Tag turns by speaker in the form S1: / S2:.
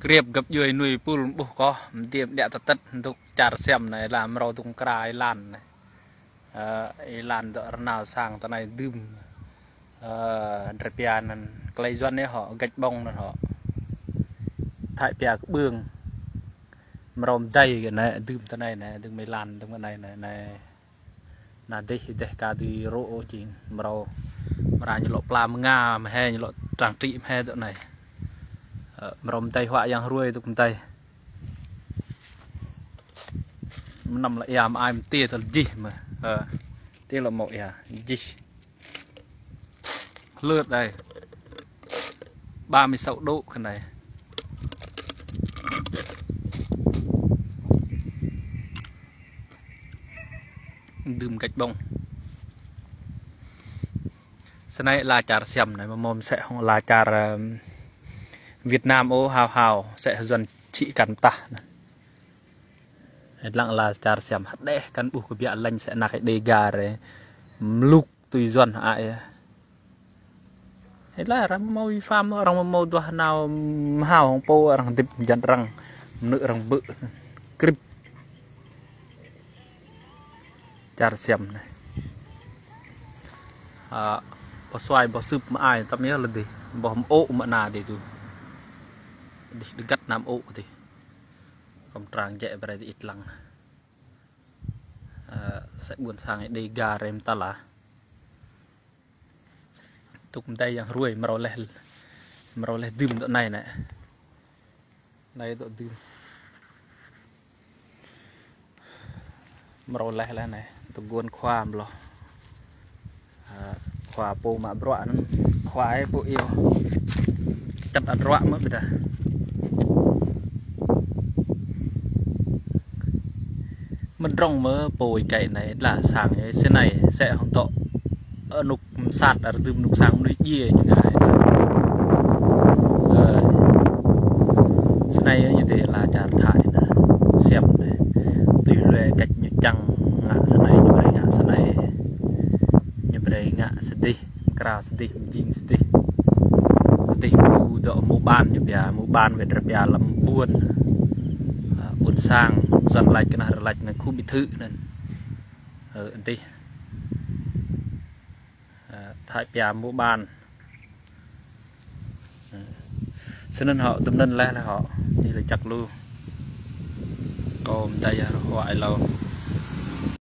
S1: Kriệp gặp dưới nuôi pul bù có tiệm đẹp tật tục chả xem này làm rau tung cài lan này lan đỡ nào sang tận này đơm repian cây doan này họ gạch bông là họ thay bia bương rau đầy cái này đơm tận này này đừng mấy lan đừng cái này này này là đây cả đi rô chỉ rau mà như lọ plam nga mà hay như lọ tràng trị hay tận này rồng tay họa yang ruồi tụi tay nằm lại em ai tia thật gì mà tia là mọi gì lướt đây 36 độ cái này đùm gạch bông sau này là chả xem này mà mồm sẽ không là chả Việt Nam ô hào hào sẽ dần trị cắn ta hết lặng là chả xem hạt đẻ cắn bù của bịa lành sẽ nạc cái đề gà rồi lục tùy dần ai hết là răng màu pham răng màu tua nào hào po răng tip dần răng nữ răng bự grip chả xem này bỏ xoài bỏ súp mà ai tao nhớ là gì bỏ ổ mà nà để tụi đi gắt nam ổ thì không trang chạy về ít lăng sẽ buồn sang đi gà rem ta là tụm đây yang ruồi mà rồi đơm đoạn này này đây đoạn đơm mà rồi là này tụm buồn khoa mà lo khoa po mà bọa nó khoa ấy po yêu chặt ăn rọa mất bây giờ mình rong mơ bồi cày này là sáng ấy thế này sẽ không tọ ở nục sạt ở từ nục sáng núi dìa như này thế này như thế là trả thải xem này tùy lệ cách như chăng ngã thế này như vậy ngã thế này như vậy ngã sẽ đi cào sẽ đi jing sẽ đi thì cụ độ mua ban về trật bia làm buôn sang dần lạch cái này lạch này khu biệt thự nên ở tí thay bia mua ban cho nên họ tâm nên là họ đi là chặt luôn còn tay gọi lâu